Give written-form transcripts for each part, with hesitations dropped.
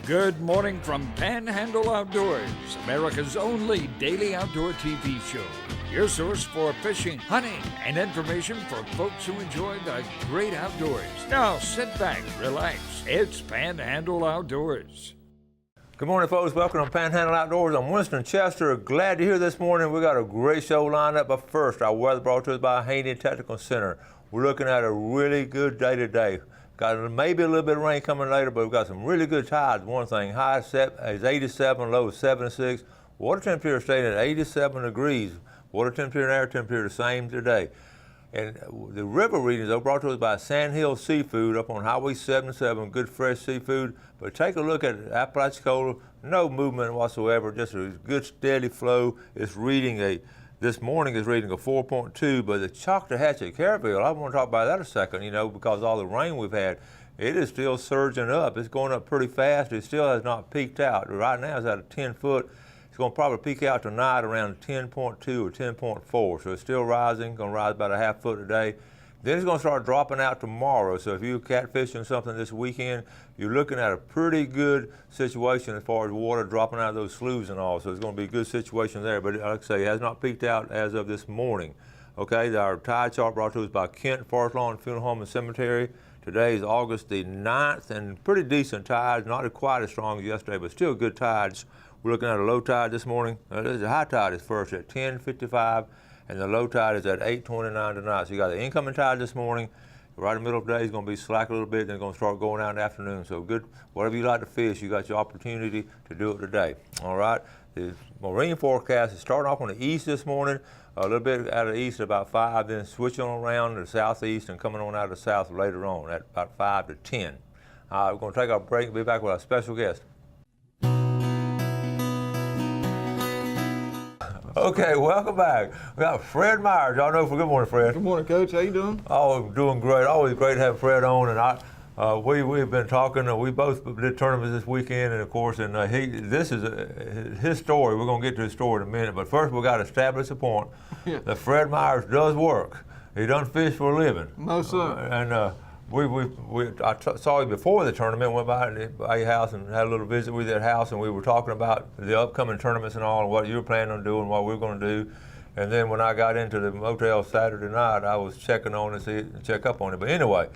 Good morning from Panhandle Outdoors, America's only daily outdoor TV show. Your source for fishing, hunting, and information for folks who enjoy the great outdoors. Now sit back, relax. It's Panhandle Outdoors. Good morning, folks. Welcome to Panhandle Outdoors. I'm Winston Chester. Glad to hear this morning. We got a great show lined up. But first, our weather brought to us by Haney Technical Center. We're looking at a really good day today. Got maybe a little bit of rain coming later, but we've got some really good tides. One thing, high is 87, low is 76. Water temperature staying at 87 degrees. Water temperature and air temperature the same today. And the river readings, though, brought to us by Sandhill Seafood up on Highway 77, good fresh seafood. But take a look at Apalachicola, no movement whatsoever, just a good steady flow. It's reading this morning is reading a 4.2, but the Choctawhatchee Caryville, I want to talk about that a second, because of all the rain we've had, it is still surging up. It's going up pretty fast. It still has not peaked out. Right now it's at a 10 foot. It's going to probably peak out tonight around 10.2 or 10.4. So it's still rising, going to rise about a half foot a day. Then it's going to start dropping out tomorrow. So if you're catfishing something this weekend, you're looking at a pretty good situation as far as water dropping out of those sloughs and all. So it's going to be a good situation there. But like I say, it has not peaked out as of this morning. Okay, our tide chart brought to us by Kent Forest Lawn Funeral Home and Cemetery. Today is August the 9th, and pretty decent tides, not quite as strong as yesterday, but still good tides. We're looking at a low tide this morning. The high tide is first at 10:55, and the low tide is at 8:29 tonight. So you got the incoming tide this morning. Right in the middle of the day is going to be slack a little bit, then it's going to start going out in the afternoon. So good, whatever you like to fish, you got your opportunity to do it today. All right. The marine forecast is starting off on the east this morning, a little bit out of the east at about 5, then switching around to the southeast and coming on out of the south later on at about 5 to 10. We're going to take our break and be back with our special guest. Okay, welcome back. We got Fred Myers. Y'all know, good morning, Fred. Good morning, Coach. How you doing? Oh, doing great. Always great to have Fred on. And we've been talking. We both did tournaments this weekend, and of course, this is his story. We're gonna get to his story in a minute, but first we got to establish a point that Fred Myers does work. He doesn't fish for a living. No, sir. I saw you before the tournament, went by your house and had a little visit with you at house, and we were talking about the upcoming tournaments and all, and what you were planning on doing, what we were going to do. And then when I got into the motel Saturday night, I was checking on it and check up on it. But anyway,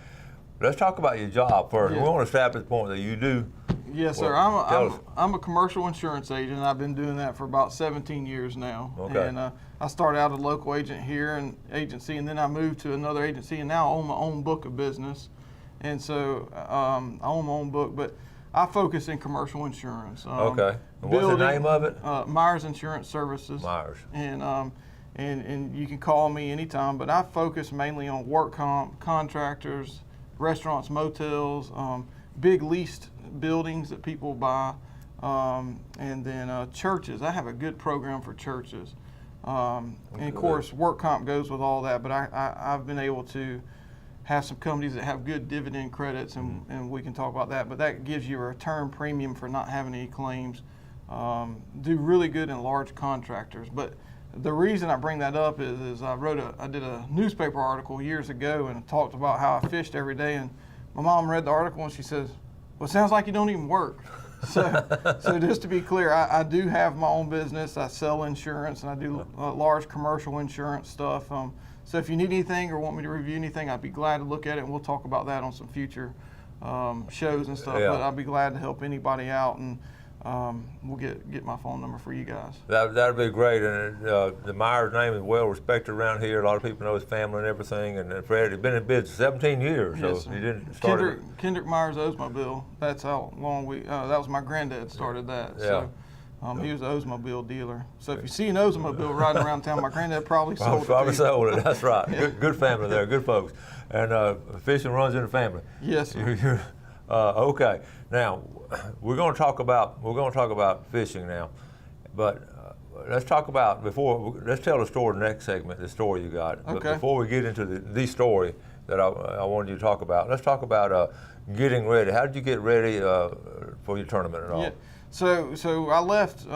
let's talk about your job first. Yeah. We want to establish the point that you do. Yes, sir. I'm a commercial insurance agent. I've been doing that for about 17 years now. Okay. And I started out as a local agent here and then I moved to another agency, and now I own my own book of business. And so I own my own book, but I focus in commercial insurance. Okay. And what's the name of it? Myers Insurance Services. Myers. And you can call me anytime, but I focus mainly on work comp, contractors, restaurants, motels, big leased buildings that people buy, and then churches. I have a good program for churches. And of course, work comp goes with all that, but I've been able to have some companies that have good dividend credits, and we can talk about that, but that gives you a return premium for not having any claims. Do really good in large contractors. But the reason I bring that up is I did a newspaper article years ago and talked about how I fished every day, and my mom read the article and she says, "Well, it sounds like you don't even work." So just to be clear, I do have my own business. I sell insurance, and I do large commercial insurance stuff. So if you need anything or want me to review anything, I'd be glad to look at it, and we'll talk about that on some future shows and stuff. Yeah. But I'd be glad to help anybody out, and we'll get my phone number for you guys. That'd be great. And the Myers name is well respected around here. A lot of people know his family and everything. And Fred had been in business 17 years, yes, so he didn't start. Kendrick Myers Oldsmobile. That's how long that was my granddad started that. Yeah. So he was an Oldsmobile dealer. So if you see an Oldsmobile riding around town, my granddad probably sold it. Probably sold it. That's right. Yeah. Good family there. Good folks. And fishing runs in the family. Yes, sir. Okay. Now we're going to talk about fishing now, but let's tell the story in the next segment. The story you got. Okay. But before we get into the story that I wanted you to talk about, let's talk about getting ready. How did you get ready for your tournament and all? Yeah. So I left,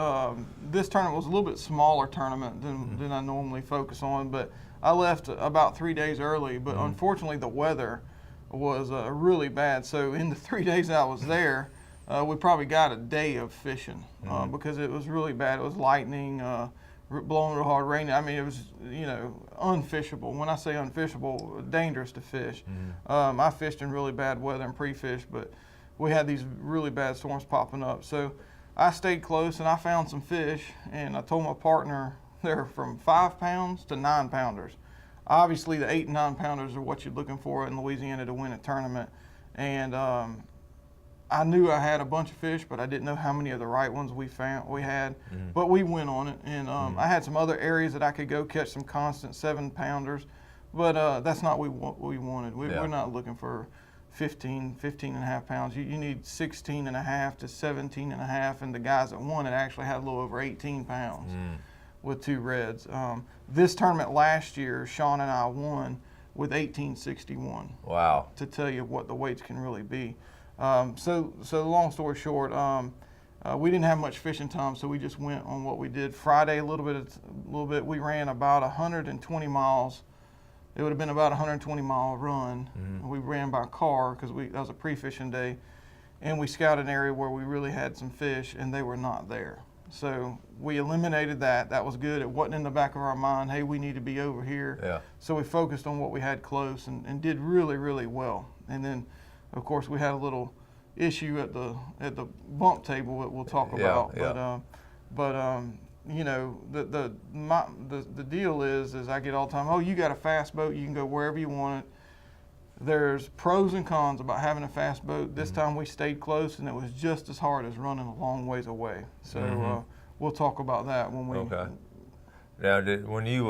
this tournament was a little bit smaller tournament than I normally focus on, but I left about 3 days early, but unfortunately the weather was really bad. So in the 3 days I was there, we probably got a day of fishing because it was really bad. It was lightning, blowing real hard, raining. I mean, it was, unfishable. When I say unfishable, dangerous to fish. I fished in really bad weather and pre-fish, but we had these really bad storms popping up. So I stayed close and I found some fish, and I told my partner they're from 5 pounds to 9 pounders. Obviously, the 8 and 9 pounders are what you're looking for in Louisiana to win a tournament. And I knew I had a bunch of fish, but I didn't know how many of the right ones we had. But we went on it, and I had some other areas that I could go catch some constant 7 pounders, but that's not what we wanted. We're not looking for 15 and a half pounds. You need 16 and a half to 17 and a half, and the guys that won it actually had a little over 18 pounds with 2 reds. This tournament last year, Sean and I won with 1861. Wow. To tell you what the weights can really be. So long story short, we didn't have much fishing time, so we just went on what we did. Friday, a little bit. We ran about 120 miles. It would have been about a 120-mile run. We ran by car because that was a pre-fishing day, and we scouted an area where we really had some fish, and they were not there. So we eliminated that. That was good. It wasn't in the back of our mind, hey, we need to be over here. Yeah. So we focused on what we had close and did really, really well. And then, of course, we had a little issue at the bump table that we'll talk about. Yeah. But the deal is I get all the time, oh, you got a fast boat, you can go wherever you want it. There's pros and cons about having a fast boat. This time we stayed close, and it was just as hard as running a long ways away. So we'll talk about that when we. Okay. Now, when you,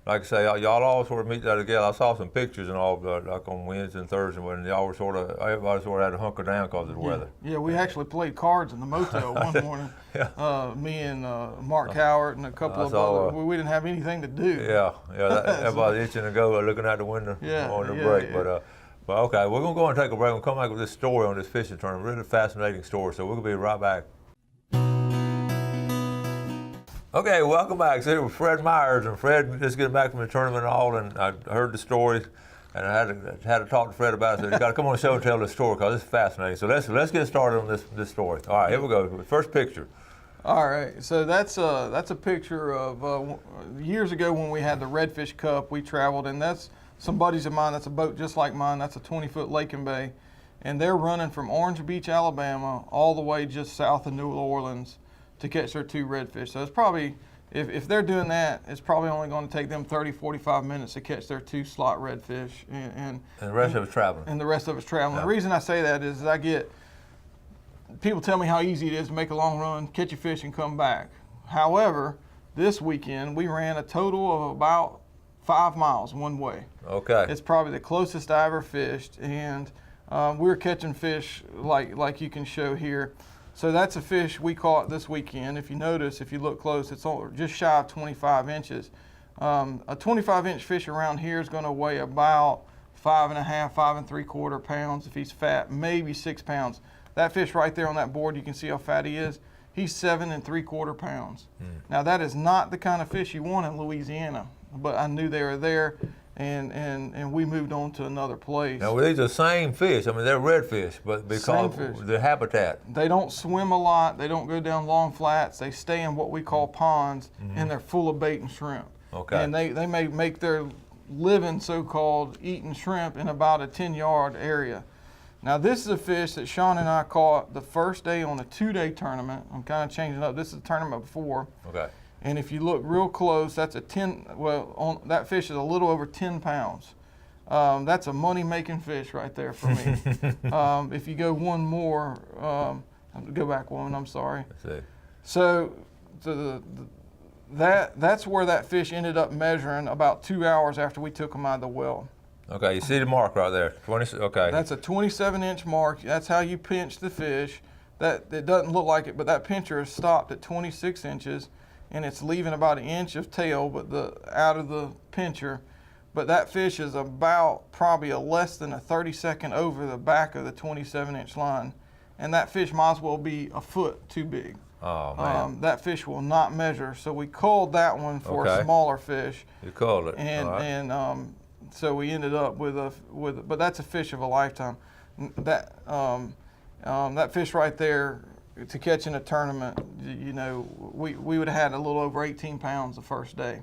like I say, y'all all sort of meet that together. I saw some pictures and all, like on Wednesday and Thursday, when y'all were everybody sort of had to hunker down because of the weather. Yeah, we actually played cards in the motel one morning. Me and Mark Howard and a couple of others. We didn't have anything to do. Yeah, everybody itching to go, looking out the window on the break. Yeah. But okay, we're gonna go and take a break. We'll come back with this story on this fishing tournament. Really fascinating story. So we're gonna be right back. Okay, welcome back. So here with Fred Myers, and Fred just getting back from the tournament and all, and I heard the story, and I had to talk to Fred about it. So you got to come on the show and tell the story because it's fascinating. So let's get started on this story. All right, here we go. First picture. All right, so that's a picture of years ago when we had the Redfish Cup. We traveled, and that's some buddies of mine. That's a boat just like mine. That's a 20-foot lake and bay, and they're running from Orange Beach, Alabama, all the way just south of New Orleans to catch their 2 redfish. So it's probably, if they're doing that, it's probably only going to take them 30, 45 minutes to catch their 2 slot redfish. And the rest of us traveling. And the rest of us traveling. The reason I say that is I get, people tell me how easy it is to make a long run, catch a fish, and come back. However, this weekend we ran a total of about 5 miles one way. Okay. It's probably the closest I ever fished, and we were catching fish like you can show here. So that's a fish we caught this weekend. If you notice, if you look close, it's just shy of 25 inches. A 25-inch fish around here is going to weigh about 5.5, 5 3/4 pounds if he's fat, maybe 6 pounds. That fish right there on that board, you can see how fat he is. He's 7 3/4 pounds. Now that is not the kind of fish you want in Louisiana, but I knew they were there, and we moved on to another place. Now these are the same fish. I mean, they're redfish, but because of the habitat. They don't swim a lot. They don't go down long flats. They stay in what we call ponds, and they're full of bait and shrimp. Okay. And they may make their living, so-called, eating shrimp in about a 10-yard area. Now this is a fish that Sean and I caught the first day on a 2-day tournament. I'm kind of changing up. This is a tournament before. Okay. And if you look real close, that's that fish is a little over 10 pounds. That's a money-making fish right there for me. If you go one more, go back one, I'm sorry. Let's see. So that's where that fish ended up measuring about 2 hours after we took him out of the well. Okay, you see the mark right there. 20. Okay. That's a 27-inch mark. That's how you pinch the fish. It doesn't look like it, but that pincher is stopped at 26 inches. And it's leaving about 1 inch of tail, out of the pincher. But that fish is about probably less than a 30-second over the back of the 27-inch line, and that fish might as well be a foot too big. Oh man. That fish will not measure. So we culled that one for a smaller fish. You culled it. And so we ended up with but that's a fish of a lifetime. That fish right there, to catch in a tournament, you know, we would have had a little over 18 pounds the first day.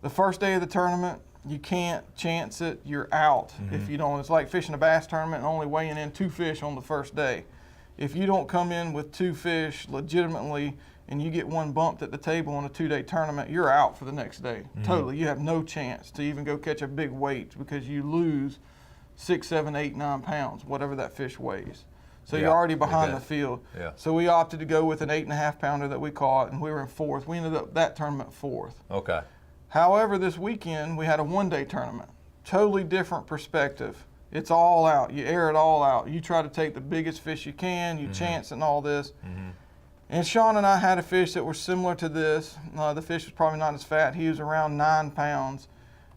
The first day of the tournament, you can't chance it. You're out if you don't. It's like fishing a bass tournament and only weighing in 2 fish on the first day. If you don't come in with 2 fish legitimately and you get one bumped at the table on a 2-day tournament, you're out for the next day. Totally. You have no chance to even go catch a big weight because you lose 6, 7, 8, 9 pounds, whatever that fish weighs. So you're already behind the field. Yeah. So we opted to go with an 8.5 pounder that we caught, and we were in 4th. We ended up that tournament 4th. Okay. However, this weekend we had a 1-day tournament. Totally different perspective. It's all out. You air it all out. You try to take the biggest fish you can. You chance and all this. And Sean and I had a fish that was similar to this. The fish was probably not as fat. He was around 9 pounds.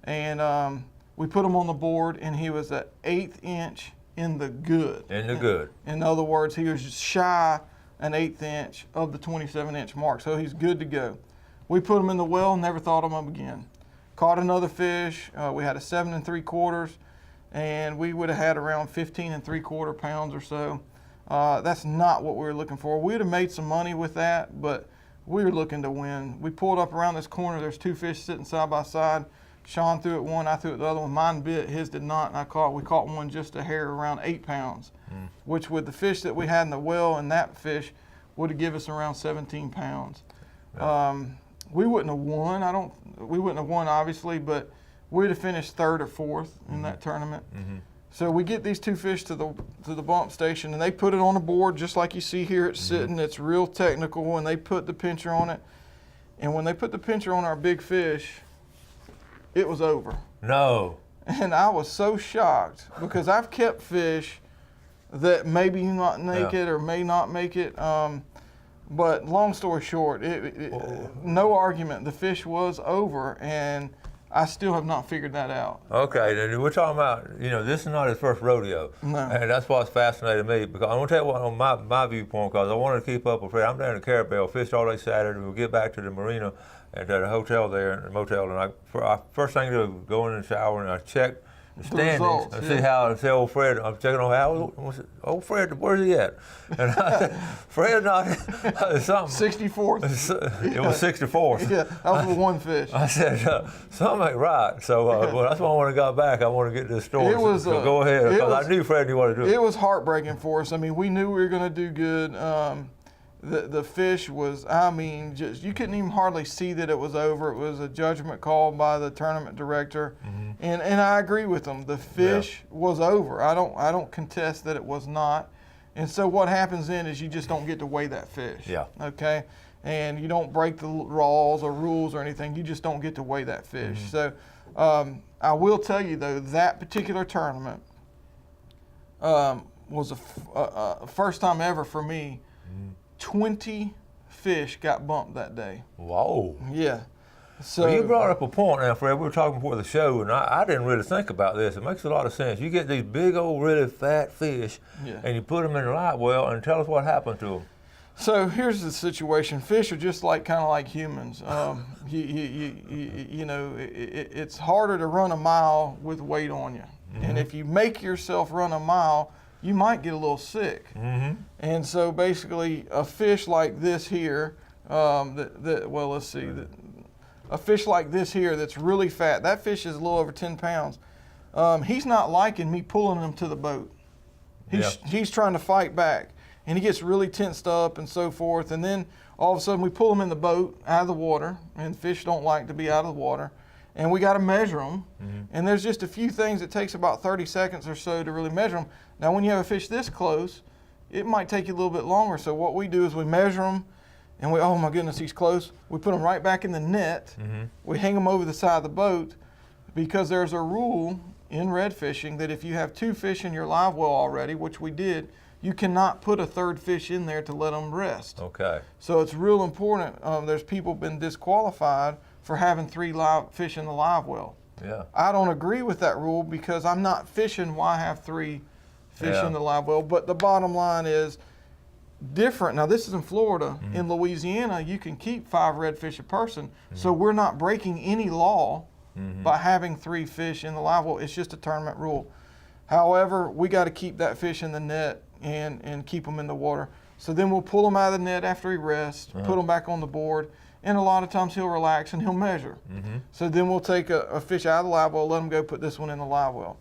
And we put him on the board, and he was an 1/8 inch in the good. In the good. In other words, he was just shy an 1/8 inch of the 27-inch mark. So he's good to go. We put him in the well, never thought of him again. Caught another fish. We had a 7 3/4, and we would have had around 15 3/4 pounds or so. That's not what we were looking for. We would have made some money with that, but we were looking to win. We pulled up around this corner. There's 2 fish sitting side by side. Sean threw it one, I threw it the other one. Mine bit, his did not, and we caught one just a hair around 8 pounds, which with the fish that we had in the well and that fish would have given us around 17 pounds. Yeah. We wouldn't have won. We wouldn't have won obviously, but we'd have finished 3rd or 4th in that tournament. So we get these 2 fish to the bump station, and they put it on the board just like you see here. It's sitting. It's real technical, and they put the pincher on it. And when they put the pincher on our big fish, it was over. No. And I was so shocked because I've kept fish that maybe not make it or may not make it. But long story short, no argument. The fish was over, and I still have not figured that out. Okay, then we're talking about, this is not his first rodeo. No. And that's what's fascinated me, because I'm going to tell you what, on my viewpoint, because I wanted to keep up with Fred. I'm down in Carabel, fished all day Saturday. We'll get back to the marina at the hotel there, the motel, and I first thing to do is go in the shower and I check the standings results, and see old Fred. I'm checking on how old Fred, where's he at? And I said, Fred's not something. 64th. It was 64th. Yeah, that was with one fish. I said, something ain't right. So well, that's why when I got back, I want to get to the store. It was, so go ahead, because I knew Fred knew what to do. It was heartbreaking for us. I mean, we knew we were going to do good. The fish was, just you couldn't even hardly see that it was over. It was a judgment call by the tournament director, and I agree with them. The fish was over. I don't contest that it was not. And so what happens then is you just don't get to weigh that fish. Yeah. Okay. And you don't break the laws or rules or anything. You just don't get to weigh that fish. So I will tell you though, that particular tournament was a first time ever for me. 20 fish got bumped that day. Whoa. Yeah. So well, you brought up a point now, Fred. We were talking before the show, and I didn't really think about this. It makes a lot of sense. You get these big old, really fat fish, and you put them in a live well, and tell us what happened to them. So here's the situation. Fish are just kind of like humans. It's harder to run a mile with weight on you. And if you make yourself run a mile, you might get a little sick. And so basically a fish like this here, a fish like this here that's really fat, that fish is a little over 10 pounds. He's not liking me pulling him to the boat. He's trying to fight back, and he gets really tensed up and so forth. And then all of a sudden we pull him in the boat out of the water, and fish don't like to be out of the water. And we got to measure them. And there's just a few things. It takes about 30 seconds or so to really measure them. Now, when you have a fish this close, it might take you a little bit longer. So what we do is we measure them, and oh my goodness, he's close. We put them right back in the net. We hang them over the side of the boat, because there's a rule in red fishing that if you have 2 fish in your live well already, which we did, you cannot put a 3rd fish in there to let them rest. Okay. So it's real important. There's people been disqualified for having 3 live fish in the live well. Yeah. I don't agree with that rule, because I'm not fishing why have 3 fish in the live well. But the bottom line is different. Now this is in Florida. In Louisiana, you can keep 5 redfish a person. So we're not breaking any law by having 3 fish in the live well. It's just a tournament rule. However, we got to keep that fish in the net. and keep them in the water. So then we'll pull him out of the net after he rests, put him back on the board, and a lot of times he'll relax and he'll measure. So then we'll take a fish out of the live well, let him go put this one in the live well.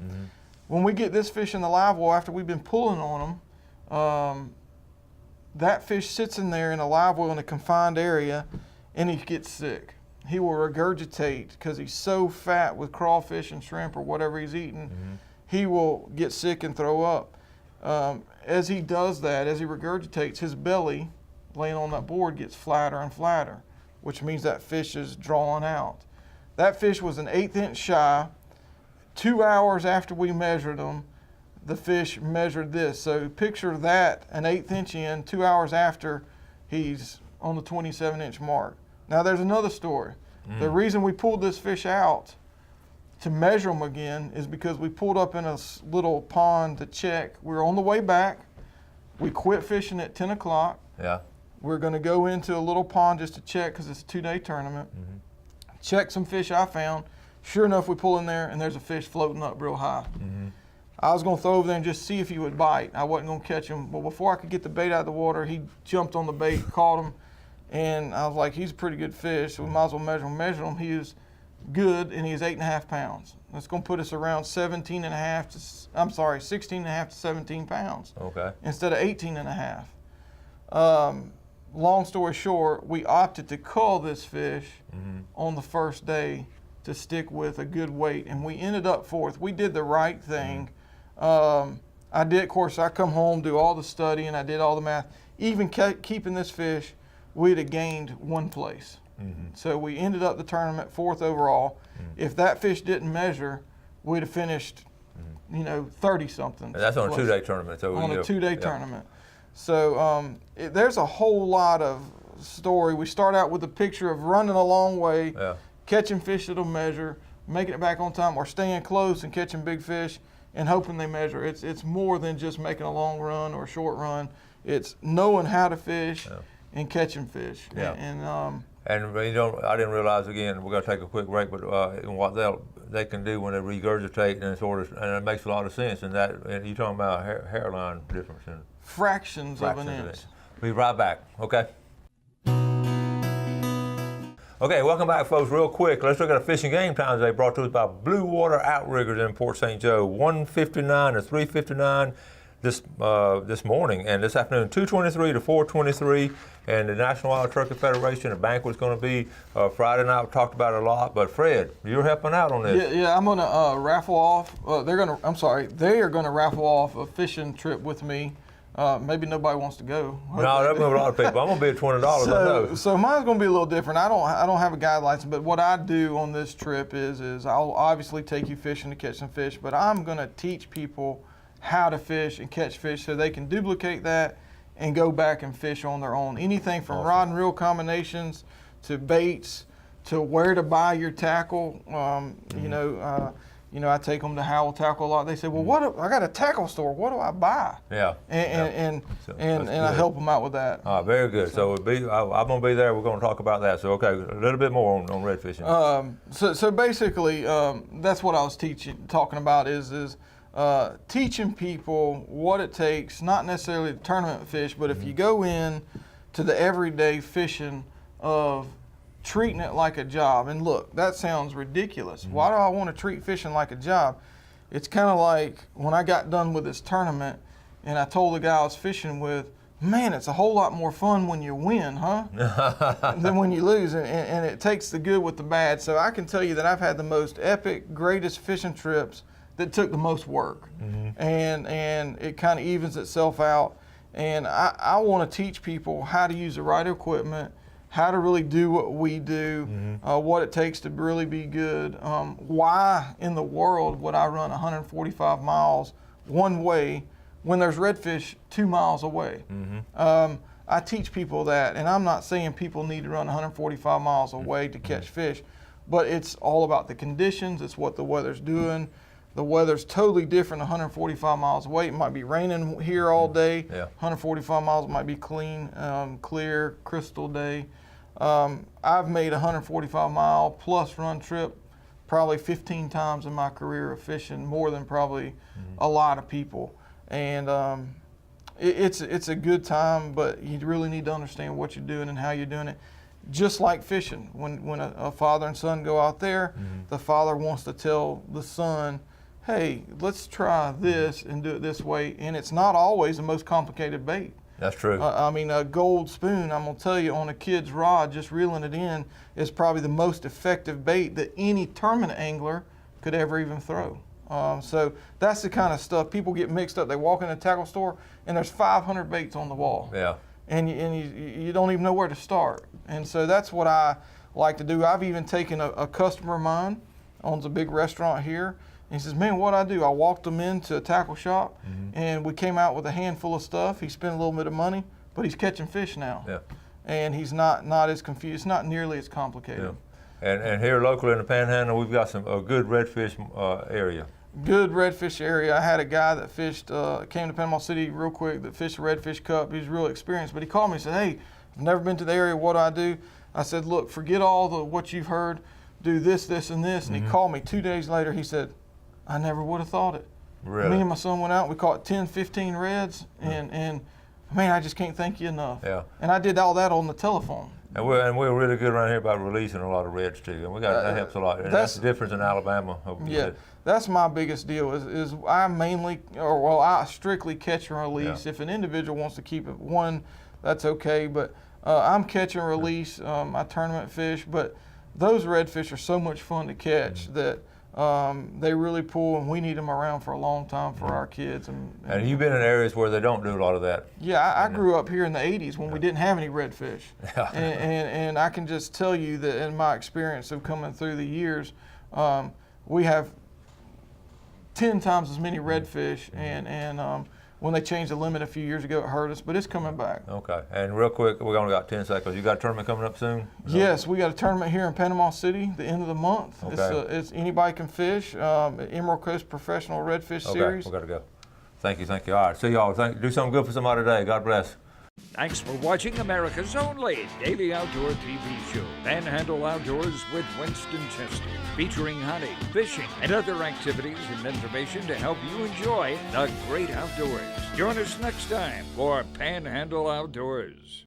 When we get this fish in the live well, after we've been pulling on him, that fish sits in there in a live well in a confined area, and he gets sick. He will regurgitate because he's so fat with crawfish and shrimp or whatever he's eating. He will get sick and throw up. As he does that, as he regurgitates, his belly laying on that board gets flatter and flatter, which means that fish is drawing out. That fish was an 1/8 inch shy. 2 hours after we measured him, the fish measured this. So picture that, an 1/8 inch in, 2 hours after he's on the 27-inch mark. Now there's another story. The reason we pulled this fish out to measure him again is because we pulled up in a little pond to check. We were on the way back. We quit fishing at 10 o'clock. Yeah. We're going to go into a little pond just to check because it's a 2-day tournament. Check some fish I found. Sure enough, we pull in there and there's a fish floating up real high. I was going to throw over there and just see if he would bite. I wasn't going to catch him. But before I could get the bait out of the water, he jumped on the bait, caught him. And I was like, he's a pretty good fish, so we might as well measure him. Measure him. He is good, and he's 8.5 pounds. That's going to put us around 16 and a half to 17 pounds. Okay. Instead of 18.5. Long story short, we opted to cull this fish on the first day to stick with a good weight, and we ended up 4th. We did the right thing. I did, of course, I come home, do all the studying, I did all the math. Even keeping this fish, we'd have gained 1 place. So we ended up the tournament 4th overall. If that fish didn't measure, we'd have finished, 30-something. That's on a 2-day tournament. So on a 2-day tournament. So there's a whole lot of story. We start out with a picture of running a long way, catching fish that'll measure, making it back on time, or staying close and catching big fish and hoping they measure. It's more than just making a long run or a short run. It's knowing how to fish and catching fish. And I didn't realize, again, we're going to take a quick break, but what they can do when they regurgitate, and it makes a lot of sense. And you're talking about hairline difference in fractions of an inch. We'll be right back. Okay. Okay, welcome back, folks. Real quick, let's look at a fishing game time today, brought to us by Blue Water Outriggers in Port St. Joe. 1:59 to 3:59 this morning, and this afternoon 2:23 to 4:23. And the National Wild Turkey Federation, the banquet's going to be Friday night. We talked about it a lot, but Fred, you're helping out on this. Yeah, I'm going to raffle off. They are going to raffle off a fishing trip with me. Maybe nobody wants to go. No, there'll be a lot of people. I'm going to be at $20. I know. So mine's going to be a little different. I don't have a guide license, but what I do on this trip is I'll obviously take you fishing to catch some fish, but I'm going to teach people how to fish and catch fish so they can duplicate that and go back and fish on their own. Anything from rod and reel combinations to baits to where to buy your tackle. I take them to Howell Tackle a lot. They say, well, I got a tackle store. What do I buy? Yeah. And I help them out with that. Very good. So I'm going to be there. We're going to talk about that. So, okay, a little bit more on red fishing. So basically, that's what I was talking about is teaching people what it takes, not necessarily the tournament fish, but if you go in to the everyday fishing of treating it like a job. And look, that sounds ridiculous. Why do I want to treat fishing like a job? It's kind of like when I got done with this tournament and I told the guy I was fishing with, man, it's a whole lot more fun when you win, huh? than when you lose. And it takes the good with the bad. So I can tell you that I've had the most epic, greatest fishing trips that took the most work. And it kind of evens itself out. And I want to teach people how to use the right equipment, how to really do what we do, what it takes to really be good. Why in the world would I run 145 miles one way when there's redfish 2 miles away? I teach people that, and I'm not saying people need to run 145 miles away to catch fish, but it's all about the conditions. It's what the weather's doing. The weather's totally different 145 miles away. It might be raining here all day. 145 miles might be clean, clear, crystal day. I've made a 145 mile plus run trip probably 15 times in my career of fishing, more than probably a lot of people. And It's a good time, but you really need to understand what you're doing and how you're doing it. Just like fishing, when a father and son go out there, the father wants to tell the son, hey, let's try this and do it this way. And it's not always the most complicated bait. That's true. I mean, a gold spoon, I'm going to tell you, on a kid's rod, just reeling it in is probably the most effective bait that any tournament angler could ever even throw. So that's the kind of stuff people get mixed up. They walk in a tackle store and there's 500 baits on the wall. Yeah. And you don't even know where to start. And so that's what I like to do. I've even taken a customer of mine, owns a big restaurant here, and he says, man, what I do, I walked him into a tackle shop, and we came out with a handful of stuff. He spent a little bit of money, but he's catching fish now. Yeah. And he's not as confused. It's not nearly as complicated. Yeah. And here locally in the Panhandle, we've got a good redfish area. Good redfish area. I had a guy that fished, came to Panama City real quick, that fished a redfish cup. He was real experienced, but he called me and said, hey, I've never been to the area, what do I do? I said, look, forget all what you've heard, do this, this, and this. And he called me 2 days later. He said, I never would have thought it. Really? Me and my son went out, we caught 10, 15 reds, and man, I just can't thank you enough. Yeah. And I did all that on the telephone. And we're really good around here about releasing a lot of reds too, and that helps a lot. And that's the difference in Alabama. Yeah, that's my biggest deal. Is I strictly catch and release. If an individual wants to keep it one, that's okay. But I'm catch and release. I tournament fish, but those redfish are so much fun to catch that. They really pull, and we need them around for a long time for our kids. And you've been in areas where they don't do a lot of that. Yeah, I grew up here in the 80s when we didn't have any redfish. And I can just tell you that in my experience of coming through the years, we have 10 times as many redfish, and when they changed the limit a few years ago, it hurt us, but it's coming back. Okay, and real quick, we only got 10 seconds. You got a tournament coming up soon? Yes, we got a tournament here in Panama City the end of the month. Okay. It's anybody can fish, Emerald Coast Professional Redfish Series. Okay, we got to go. Thank you. All right, see y'all. Do something good for somebody today. God bless. Thanks for watching America's only daily outdoor TV show, Panhandle Outdoors with Winston Chester, featuring hunting, fishing, and other activities and information to help you enjoy the great outdoors. Join us next time for Panhandle Outdoors.